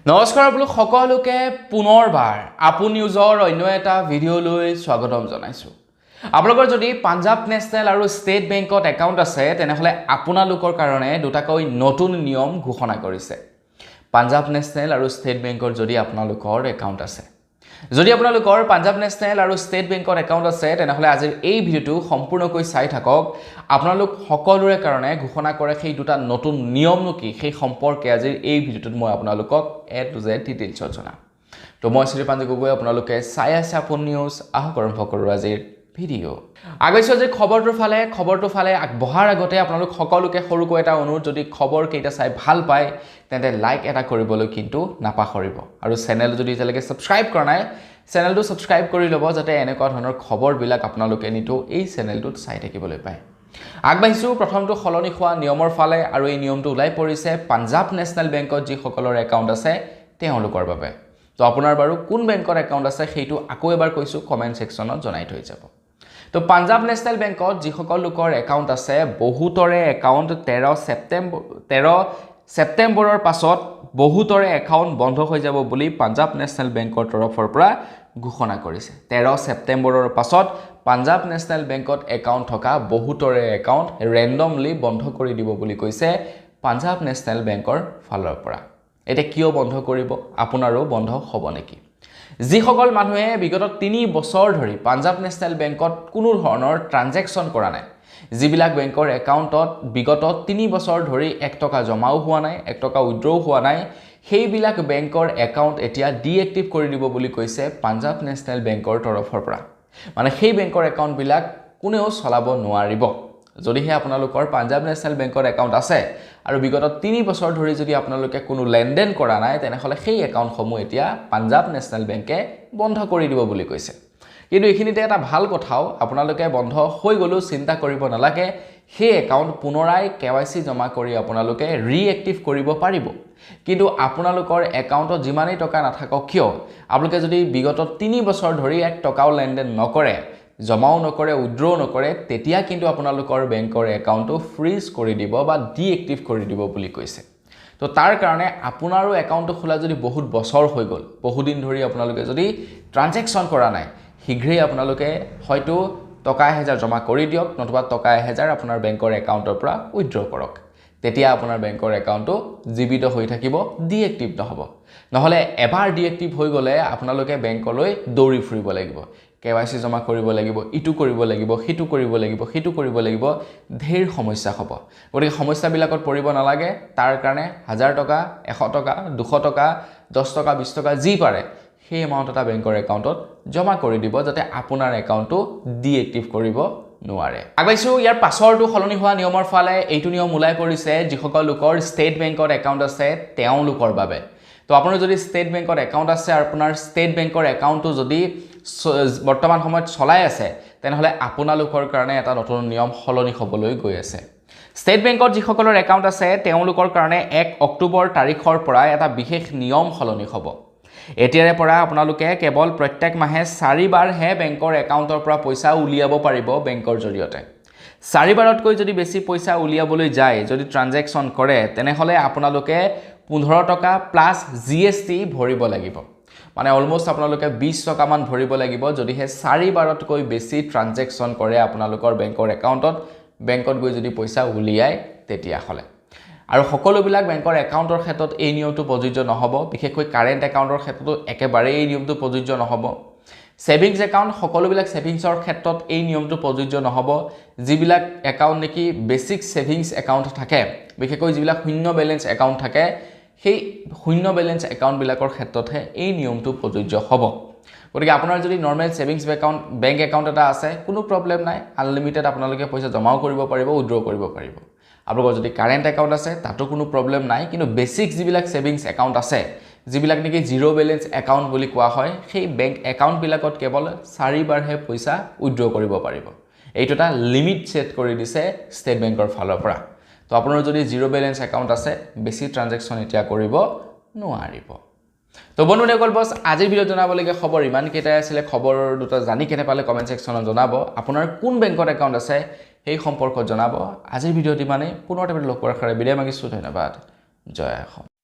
নমস্কাৰ বোলো সকলোকে পুনৰবাৰ আপু নিউজৰ অন্য এটা ভিডিঅ'লৈ স্বাগতম জনাইছো। আপোনালোকৰ যদি পাঞ্জাব নেশ্যনেল আৰু ষ্টেট বেংকত একাউণ্ট আছে তেনেহলে আপোনালোকৰ কাৰণে দুটাকৈ নতুন নিয়ম ঘোষণা কৰিছে। পাঞ্জাব নেশ্যনেল আৰু ষ্টেট বেংকৰ যদি আপোনালোকৰ একাউণ্ট আছে, যদি আপোনালোকৰ পাঞ্জাব নেশ্যনেল আৰু ষ্টেট বেংকত একাউণ্ট আছে তেনেহলে আজিৰ এই ভিডিঅ'টো সম্পূৰ্ণকৈ চাই থাকক। আপোনালোক সকলোৰে কাৰণে ঘোষণা কৰে সেই দুটা নতুন নিয়মনো কি সেই সম্পৰ্কে আজিৰ এই ভিডিঅ'টোত মই আপোনালোকক A to Z ডিটেইলছত জনাম। তো মই শ্ৰীপাঞ্জী গগৈ, আপোনালোকে চাই আছে আপু নিউজ। আহক আৰম্ভ কৰোঁ আজিৰ ভিডিঅ'। আগৈছো যে খবৰটো ফালে আগবঢ়াৰ আগতে আপোনালোক সকলোকে সৰুকৈ এটা অনুৰোধ, যদি খবৰ কেইটা চাই ভাল পায় তেন্তে লাইক এটা কৰিবলৈ কিন্তু নাপাহৰিব, আৰু চেনেল যদি এতিয়ালৈকে ছাবস্ক্ৰাইব কৰা নাই চেনেলটো ছাবস্ক্ৰাইব কৰি ল'ব যাতে এনেকুৱা ধৰণৰ খবৰবিলাক আপোনালোকে নিতৌ এই চেনেলটোত চাই থাকিবলৈ পায়। আগবাঢ়িছোঁ প্ৰথমটো সলনি হোৱা নিয়মৰ ফালে, আৰু এই নিয়মটো ওলাই পৰিছে পাঞ্জাব নেশ্যনেল বেংকত যিসকলৰ একাউণ্ট আছে তেওঁলোকৰ বাবে। তো আপোনাৰ বাৰু কোন বেংকৰ একাউণ্ট আছে সেইটো আকৌ এবাৰ কৈছোঁ, কমেণ্ট ছেকশ্যনত জনাই থৈ যাব। তো পাঞ্জাব নেশ্যনেল বেংকত যিসকল লোকৰ একাউণ্ট আছে বহুতৰে একাউণ্ট 13 ছেপ্টেম্বৰৰ পাছত বহুতৰে একাউণ্ট বন্ধ হৈ যাব বুলি পাঞ্জাব নেশ্যনেল বেংকৰ তৰফৰ পৰা ঘোষণা কৰিছে। 13 ছেপ্টেম্বৰৰ পাছত পাঞ্জাব নেশ্যনেল বেংকত একাউণ্ট থকা বহুতৰে একাউণ্ট ৰেণ্ডমলি বন্ধ কৰি দিব বুলি কৈছে পাঞ্জাব নেশ্যনেল বেংকৰ ফালৰ পৰা। এতিয়া কিয় বন্ধ কৰিব, আপোনাৰো বন্ধ হ'ব নেকি? যিসকল মানুহে বিগত 3 বছৰ ধৰি পাঞ্জাব নেশ্যনেল বেংকত কোনো ধৰণৰ ট্ৰানজেকশ্যন কৰা নাই, যিবিলাক বেংকৰ একাউণ্টত বিগত 3 বছৰ ধৰি 1 টকা জমাও হোৱা নাই, 1 টকা উইথড্ৰও হোৱা নাই, সেইবিলাক বেংকৰ একাউণ্ট এতিয়া ডিএক্টিভ কৰি দিব বুলি কৈছে পাঞ্জাব নেশ্যনেল বেংকৰ তৰফৰ পৰা। মানে সেই বেংকৰ একাউণ্টবিলাক কোনেও চলাব নোৱাৰিব। যদিহে আপোনালোকৰ পাঞ্জাব নেশ্যনেল বেংকৰ একাউণ্ট আছে আৰু বিগত 3 বছৰ ধৰি যদি আপোনালোকে কোনো লেনদেন কৰা নাই তেনেহ'লে সেই একাউণ্টসমূহ এতিয়া পাঞ্জাব নেশ্যনেল বেংকে বন্ধ কৰি দিব বুলি কৈছে। কিন্তু এইখিনিতে এটা ভাল কথাও, আপোনালোকে বন্ধ হৈ গ'লেও চিন্তা কৰিব নালাগে, সেই একাউণ্ট পুনৰাই KYC জমা কৰি আপোনালোকে ৰিএক্টিভ কৰিব পাৰিব। কিন্তু আপোনালোকৰ একাউণ্টত যিমানেই টকা নাথাকক কিয়, আপোনালোকে যদি বিগত 3 বছৰ ধৰি 1 টকাও লেনদেন নকৰে, জমাও নকৰে, উইথড্ৰ নকৰে, তেতিয়া কিন্তু আপোনালোকৰ বেংকৰ একাউণ্টটো ফ্ৰিজ কৰি দিব বা ডিএক্টিভ কৰি দিব বুলি কৈছে। তো তাৰ কাৰণে আপোনাৰো একাউণ্টটো খোলা যদি বহুত বছৰ হৈ গ'ল, বহুদিন ধৰি আপোনালোকে যদি ট্ৰানজেকশ্যন কৰা নাই, শীঘ্ৰেই আপোনালোকে হয়তো টকা 1000 জমা কৰি দিয়ক, নতুবা টকা 1000 আপোনাৰ বেংকৰ একাউণ্টৰ পৰা উইথড্ৰ কৰক। তেতিয়া আপোনাৰ বেংকৰ একাউণ্টটো জীৱিত হৈ থাকিব, ডিএক্টিভ নহ'ব। নহ'লে এবাৰ ডিএক্টিভ হৈ গ'লে আপোনালোকে বেংকলৈ দৌৰি ফুৰিব লাগিব, KYC জমা কৰিব লাগিব, ইটো কৰিব লাগিব, সিটো কৰিব লাগিব, সিটো কৰিব লাগিব, ঢেৰ সমস্যা হ'ব। গতিকে সমস্যাবিলাকত পৰিব নালাগে, তাৰ কাৰণে 1000 টকা, 100 টকা, 200 টকা, 10 টকা, 20 টকা যি পাৰে সেই এমাউণ্ট এটা বেংকৰ একাউণ্টত জমা কৰি দিব যাতে আপোনাৰ একাউণ্টটো ডিএক্টিভ কৰিব নোৱাৰে। আগবাঢ়িছোঁ ইয়াৰ পাছৰটো সলনি হোৱা নিয়মৰ ফালে। এইটো নিয়ম ওলাই পৰিছে যিসকল লোকৰ ষ্টেট বেংকত একাউণ্ট আছে তেওঁলোকৰ বাবে। তো আপোনাৰ যদি ষ্টেট বেংকত একাউণ্ট আছে আৰু আপোনাৰ ষ্টেট বেংকৰ একাউণ্টটো যদি বৰ্তমান সময়ত চলাই আছে তেনেহ'লে আপোনালোকৰ কাৰণে এটা নতুন নিয়ম সলনি হ'বলৈ গৈ আছে। ষ্টেট বেংকত যিসকলৰ একাউণ্ট আছে তেওঁলোকৰ কাৰণে 1 অক্টোবৰ তাৰিখৰ পৰা এটা বিশেষ নিয়ম সলনি হ'ব। এতিয়াৰে পৰা আপোনালোকে কেৱল প্ৰত্যেক মাহে 4 বাৰহে বেংকৰ একাউণ্টৰ পৰা পইচা উলিয়াব পাৰিব বেংকৰ জৰিয়তে। 4 বাৰতকৈ যদি বেছি পইচা উলিয়াবলৈ যায়, যদি ট্ৰানজেকশ্যন কৰে, তেনেহ'লে আপোনালোকে 15 টকা প্লাছ GST ভৰিব লাগিব। মানে অলমোষ্ট আপোনালোকে 20 টকামান ভৰিব লাগিব যদিহে 4 বাৰতকৈ বেছি ট্ৰানজেকশ্যন কৰে আপোনালোকৰ বেংকৰ একাউণ্টত, বেংকত গৈ যদি পইচা উলিয়ায় তেতিয়াহ'লে। আৰু সকলোবিলাক বেংকৰ একাউণ্টৰ ক্ষেত্ৰত এই নিয়মটো প্ৰযোজ্য নহ'ব, বিশেষকৈ কাৰেণ্ট একাউণ্টৰ ক্ষেত্ৰতো একেবাৰেই এই নিয়মটো প্ৰযোজ্য নহ'ব। ছেভিংছ একাউণ্ট, সকলোবিলাক ছেভিংছৰ ক্ষেত্ৰত এই নিয়মটো প্ৰযোজ্য নহ'ব। যিবিলাক একাউণ্ট নেকি বেছিক ছেভিংছ একাউণ্ট থাকে, বিশেষকৈ যিবিলাক শূন্য বেলেঞ্চ একাউণ্ট থাকে, সেই শূন্য বেলেঞ্চ একাউণ্টবিলাকৰ ক্ষেত্ৰতহে এই নিয়মটো প্ৰযোজ্য হ'ব। গতিকে আপোনাৰ যদি নৰ্মেল ছেভিংছ বেংক একাউণ্ট এটা আছে, কোনো প্ৰব্লেম নাই, আনলিমিটেড আপোনালোকে পইচা জমাও কৰিব পাৰিব, উইথড্ৰ কৰিব পাৰিব। আপোনালোকৰ যদি কাৰেণ্ট একাউণ্ট আছে তাতো কোনো প্ৰব্লেম নাই, কিন্তু বেছিক যিবিলাক ছেভিংছ একাউণ্ট আছে, যিবিলাক নেকি জিৰ' বেলেঞ্চ একাউণ্ট বুলি কোৱা হয়, সেই বেংক একাউণ্টবিলাকত কেৱল 4 বাৰহে পইচা উইথড্ৰ কৰিব পাৰিব। এইটো এটা লিমিট ছেট কৰি দিছে ষ্টেট বেংকৰ ফালৰ পৰা। তো আপোনাৰ যদি জিৰ' বেলেঞ্চ একাউণ্ট আছে, বেছি ট্ৰানজেকশ্যন এতিয়া কৰিব নোৱাৰিব। তো বন্ধুসকল, বছ আজিৰ ভিডিঅ'ত জনাবলগীয়া খবৰ ইমানকেইটাই আছিলে। খবৰ দুটা জানি কেনে পালে কমেণ্ট ছেকশ্যনত জনাব। আপোনাৰ কোন বেংকত একাউণ্ট আছে সেই সম্পৰ্কত জনাব। আজিৰ ভিডিঅ'ত ইমানেই, পুনৰ এটা লগ কৰাৰ কাৰণে বিদায় মাগিছোঁ। ধন্যবাদ। জয় অসম।